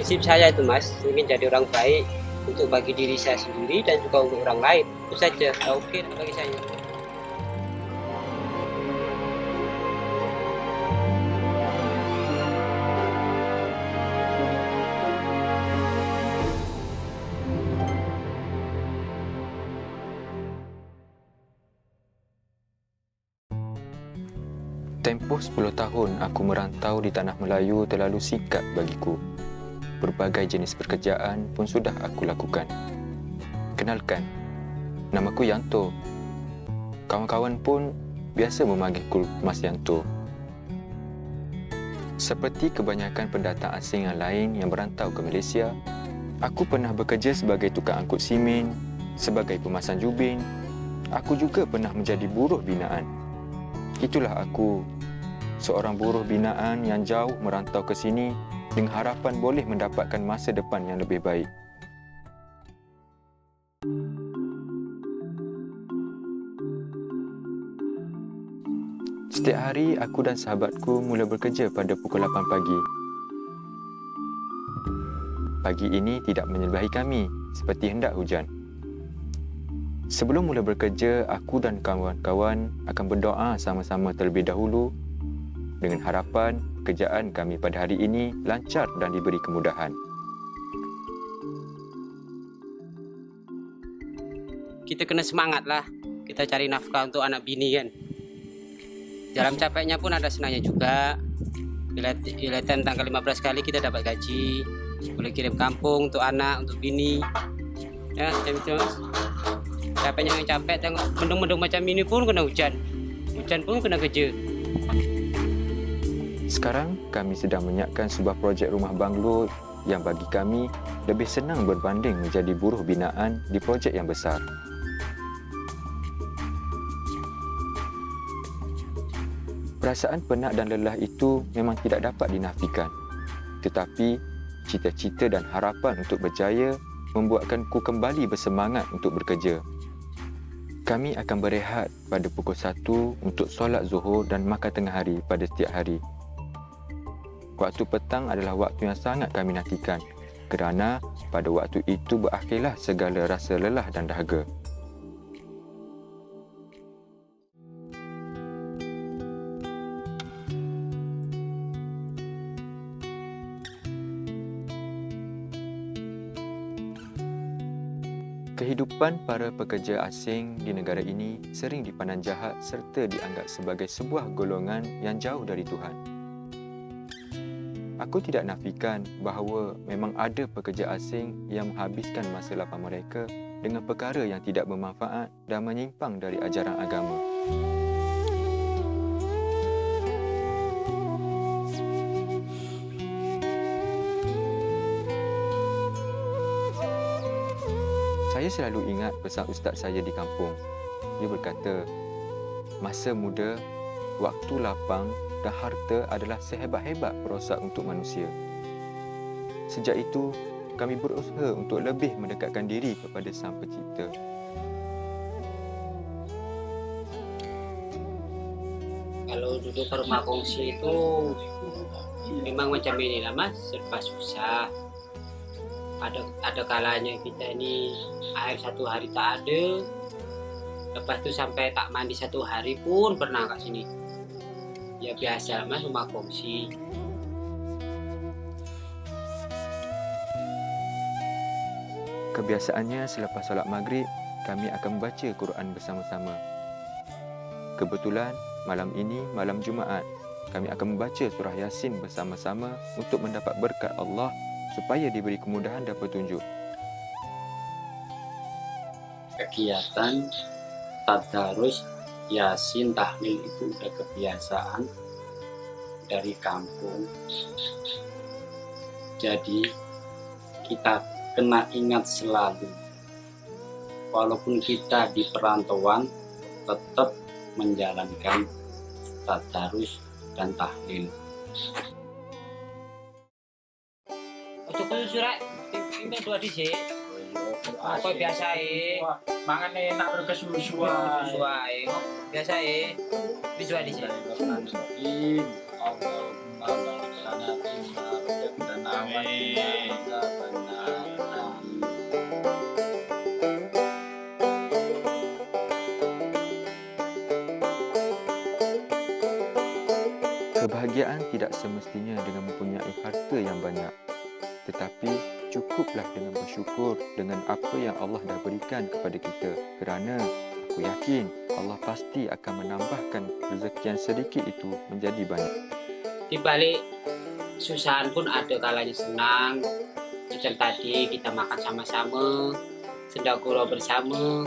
prinsip saya itu Mas, ingin jadi orang baik untuk bagi diri saya sendiri dan juga untuk orang lain. Itu saja, oke bagi saya. Tempoh 10 tahun aku merantau di tanah Melayu terlalu singkat bagiku. Berbagai jenis pekerjaan pun sudah aku lakukan. Kenalkan, namaku Yanto. Kawan-kawan pun biasa memanggilku Mas Yanto. Seperti kebanyakan pendatang asing yang lain yang berantau ke Malaysia, aku pernah bekerja sebagai tukang angkut simen, sebagai pemasang jubin. Aku juga pernah menjadi buruh binaan. Itulah aku, seorang buruh binaan yang jauh merantau ke sini dengan harapan boleh mendapatkan masa depan yang lebih baik. Setiap hari aku dan sahabatku mula bekerja pada pukul 8 pagi. Pagi ini tidak menyelbahi kami seperti hendak hujan. Sebelum mula bekerja, aku dan kawan-kawan akan berdoa sama-sama terlebih dahulu dengan harapan pekerjaan kami pada hari ini lancar dan diberi kemudahan. Kita kena semangat lah, kita cari nafkah untuk anak bini kan. Dalam capeknya pun ada senangnya juga. Bila tanggal 15 kali kita dapat gaji, boleh kirim kampung untuk anak, untuk bini. Ya, itu Mas. Capeknya yang capek, tengok mendung-mendung macam ini pun kena hujan. Hujan pun kena kerja. Sekarang kami sedang menyiapkan sebuah projek rumah banglo yang bagi kami lebih senang berbanding menjadi buruh binaan di projek yang besar. Perasaan penat dan lelah itu memang tidak dapat dinafikan. Tetapi cita-cita dan harapan untuk berjaya membuatkanku kembali bersemangat untuk bekerja. Kami akan berehat pada pukul 1 untuk solat zuhur dan makan tengah hari pada setiap hari. Waktu petang adalah waktu yang sangat kami nantikan kerana pada waktu itu berakhirlah segala rasa lelah dan dahaga. Kehidupan para pekerja asing di negara ini sering dipandang jahat serta dianggap sebagai sebuah golongan yang jauh dari Tuhan. Aku tidak nafikan bahawa memang ada pekerja asing yang menghabiskan masa lapang mereka dengan perkara yang tidak bermanfaat dan menyimpang dari ajaran agama. Saya selalu ingat pesan ustaz saya di kampung. Dia berkata, masa muda, waktu lapang dan harta adalah sehebat-hebat perosak untuk manusia. Sejak itu, kami berusaha untuk lebih mendekatkan diri kepada Sang Pencipta. Kalau duduk ke rumah kongsi itu memang macam ini lah Mas, serba susah. Ada kalanya kita ini air 1 hari tak ada, lepas itu sampai tak mandi 1 hari pun pernah kat sini. Ya biasa Mas, rumah kongsi. Kebiasaannya selepas solat maghrib, kami akan membaca Quran bersama-sama. Kebetulan malam ini malam Jumaat, kami akan membaca surah Yasin bersama-sama untuk mendapat berkat Allah supaya diberi kemudahan dan petunjuk. Kegiatan tadarus Yasin tahlil itu udah kebiasaan dari kampung. Jadi kita kena ingat selalu, walaupun kita di perantauan tetap menjalankan tadarus dan tahlil. Cukup surat, ini 2 dhisik. Apa biasa mangan enak berkesusuan. Sesuai. Biasa wis 2 dhisik. Allahumma barik lana fima razaqtana Amin. Kebenaran. Kebahagiaan tidak semestinya dengan mempunyai harta yang banyak, tetapi cukuplah dengan bersyukur dengan apa yang Allah dah berikan kepada kita, kerana aku yakin Allah pasti akan menambahkan rezeki yang sedikit itu menjadi banyak. Di balik susahan pun ada kalanya senang. Macam tadi kita makan sama-sama, sedang gurau bersama.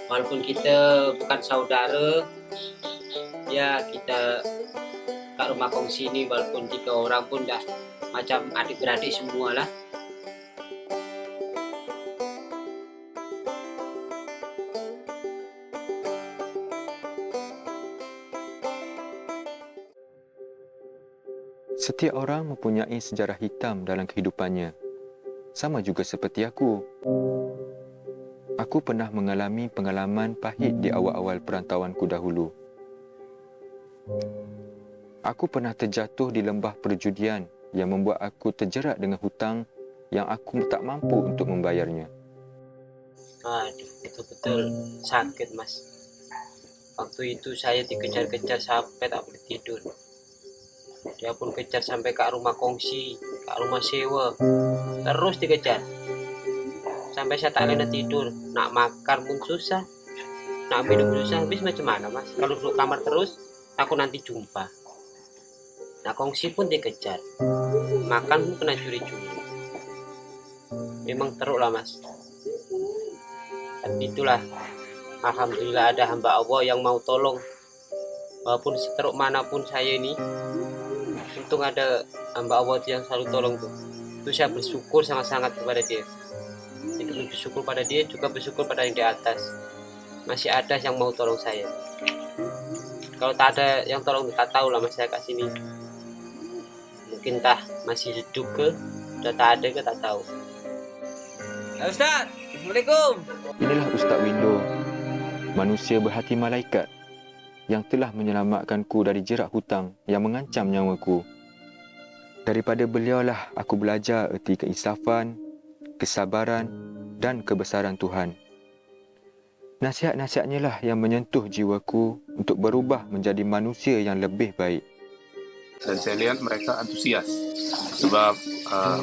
Walaupun kita bukan saudara, ya kita kat rumah kongsi ini walaupun 3 orang pun dah macam adik-beradik semua lah. Setiap orang mempunyai sejarah hitam dalam kehidupannya. Sama juga seperti aku. Aku pernah mengalami pengalaman pahit di awal-awal perantauanku dahulu. Aku pernah terjatuh di lembah perjudian yang membuat aku terjerat dengan hutang yang aku tak mampu untuk membayarnya. Aduh, betul-betul sakit, Mas. Waktu itu saya dikejar-kejar sampai tak boleh tidur. Dia pun kejar sampai ke rumah kongsi, ke rumah sewa. Terus dikejar. Sampai saya tak lena tidur. Nak makan pun susah. Nak minum susah. Habis macam mana, Mas? Kalau duduk kamar terus, aku nanti jumpa. Nah, kongsi pun dikejar. Makan pun kena curi-curi. Memang teruk lah, Mas. Tapi itulah, alhamdulillah ada hamba Allah yang mau tolong. Walaupun seteruk manapun saya ini, untung ada hamba Allah yang selalu tolong tuh. Itu saya bersyukur sangat-sangat kepada dia. Itu bersyukur pada dia, juga bersyukur pada yang di atas. Masih ada yang mau tolong saya. Kalau tak ada yang tolong, tak tahu lah masyarakat sini. Mungkin tah masih hidup ke, sudah tak ada ke, tak tahu. Ustaz, Assalamualaikum. Inilah Ustaz Windo, manusia berhati malaikat yang telah menyelamatkanku dari jerat hutang yang mengancam nyawaku. Daripada beliaulah aku belajar erti keinsafan, kesabaran dan kebesaran Tuhan. Nasihat-nasihatnya lah yang menyentuh jiwaku untuk berubah menjadi manusia yang lebih baik. Dan saya lihat mereka antusias sebab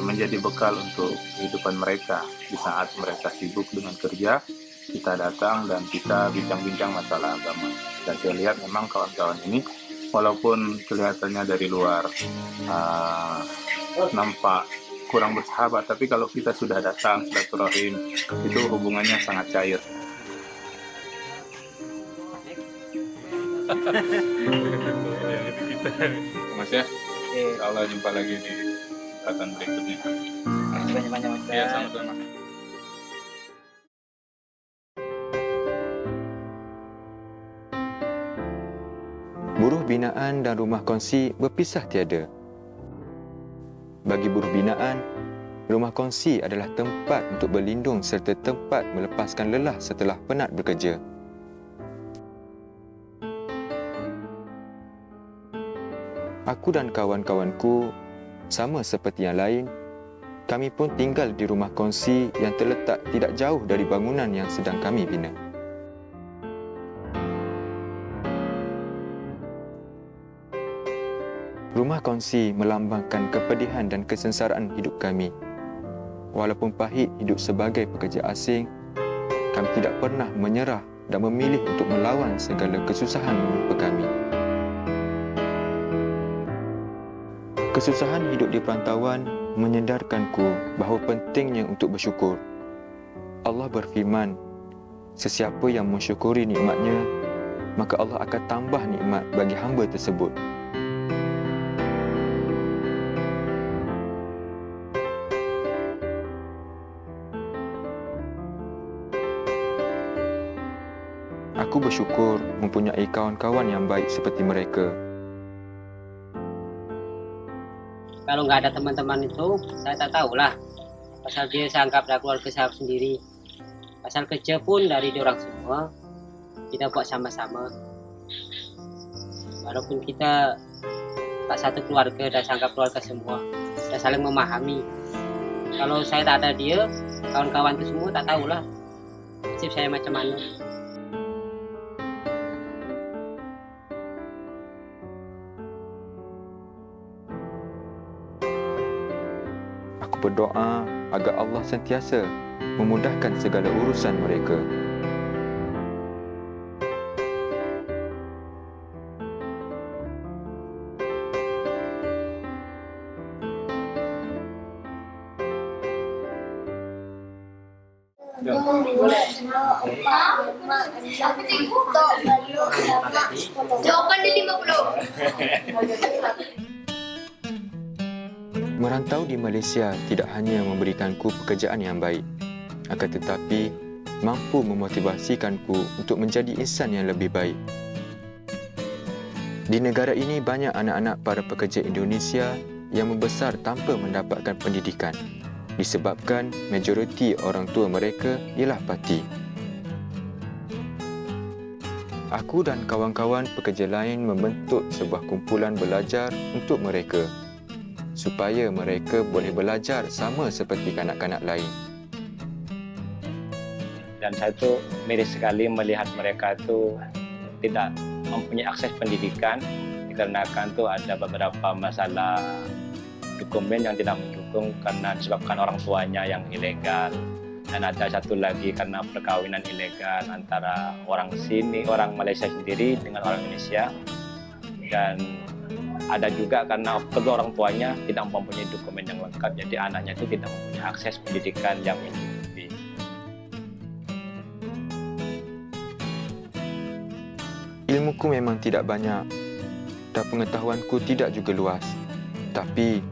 menjadi bekal untuk kehidupan mereka. Di saat mereka sibuk dengan kerja, kita datang dan kita bincang-bincang masalah agama. Dan saya lihat memang kawan-kawan ini walaupun kelihatannya dari luar nampak kurang bersahabat, tapi kalau kita sudah datang silaturahim, itu hubungannya sangat cair. Mas ya, kalau jumpa lagi di kesempatan berikutnya. Banyak-banyak, Mas. Ya, sama-sama. Buruh binaan dan rumah kongsi berpisah tiada. Bagi buruh binaan, rumah kongsi adalah tempat untuk berlindung serta tempat melepaskan lelah setelah penat bekerja. Aku dan kawan-kawanku, sama seperti yang lain, kami pun tinggal di rumah kongsi yang terletak tidak jauh dari bangunan yang sedang kami bina. Rumah kongsi melambangkan kepedihan dan kesengsaraan hidup kami. Walaupun pahit hidup sebagai pekerja asing, kami tidak pernah menyerah dan memilih untuk melawan segala kesusahan menimpa kami. Kesusahan hidup di perantauan menyedarkanku bahawa pentingnya untuk bersyukur. Allah berfirman, sesiapa yang mensyukuri nikmatnya, maka Allah akan tambah nikmat bagi hamba tersebut. Aku bersyukur mempunyai kawan-kawan yang baik seperti mereka. Kalau nggak ada teman-teman itu, saya tak tahulah. Pasal dia saya anggap dah keluarga saya sendiri. Pasal kerja pun dari diorang semua, kita buat sama-sama. Walaupun kita tak satu keluarga, dah anggap keluarga semua. Dan ya saling memahami. Kalau saya tak ada dia, kawan-kawan itu semua tak tahulah nasib saya macam mana. Aku berdoa agar Allah sentiasa memudahkan segala urusan mereka. Jawapan dia 50. Merantau di Malaysia tidak hanya memberikanku pekerjaan yang baik, akan tetapi mampu memotivasikanku untuk menjadi insan yang lebih baik. Di negara ini banyak anak-anak para pekerja Indonesia yang membesar tanpa mendapatkan pendidikan, disebabkan majoriti orang tua mereka ialah parti. Aku dan kawan-kawan pekerja lain membentuk sebuah kumpulan belajar untuk mereka, supaya mereka boleh belajar sama seperti kanak-kanak lain. Dan saya tuh miris sekali melihat mereka tuh tidak mempunyai akses pendidikan dikarenakan tuh ada beberapa masalah dokumen yang tidak mendukung karena disebabkan orang tuanya yang ilegal, dan ada satu lagi karena perkawinan ilegal antara orang Malaysia sendiri dengan orang Indonesia, dan ada juga karena kedua orang tuanya tidak mempunyai dokumen yang lengkap, jadi anaknya itu tidak mempunyai akses pendidikan yang mencukupi. Ilmuku memang tidak banyak dan pengetahuanku tidak juga luas. Tapi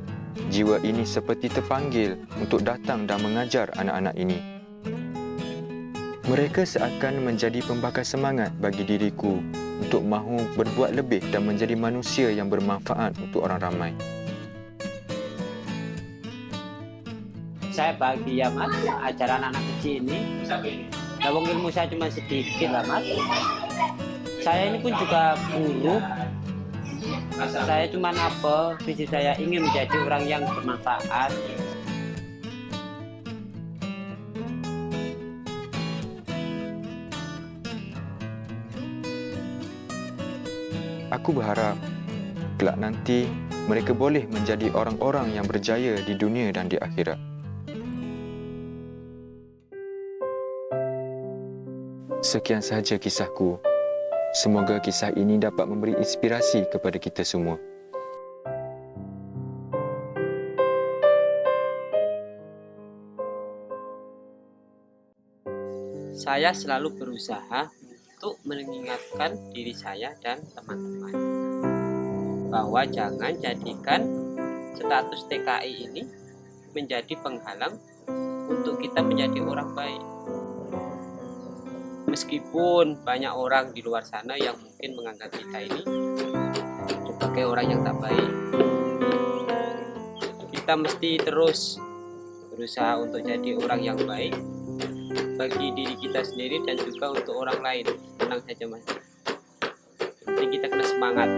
jiwa ini seperti terpanggil untuk datang dan mengajar anak-anak ini. Mereka seakan menjadi pembakar semangat bagi diriku untuk mahu berbuat lebih dan menjadi manusia yang bermanfaat untuk orang ramai. Saya bahagia mas, acara anak-anak kecil ini. Lawang ilmu saya cuma sedikit lah mas. Saya ini pun juga guru. Saya cuma visi saya ingin menjadi orang yang bermanfaat. Aku berharap kelak nanti mereka boleh menjadi orang-orang yang berjaya di dunia dan di akhirat. Sekian sahaja kisahku. Semoga kisah ini dapat memberi inspirasi kepada kita semua. Saya selalu berusaha untuk mengingatkan diri saya dan teman-teman bahwa jangan jadikan status TKI ini menjadi penghalang untuk kita menjadi orang baik. Meskipun banyak orang di luar sana yang mungkin menganggap kita ini sebagai orang yang tak baik, kita mesti terus berusaha untuk jadi orang yang baik bagi diri kita sendiri dan juga untuk orang lain. Tenang saja mas, penting kita kena semangat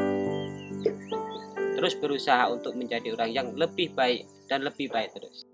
terus berusaha untuk menjadi orang yang lebih baik dan lebih baik terus.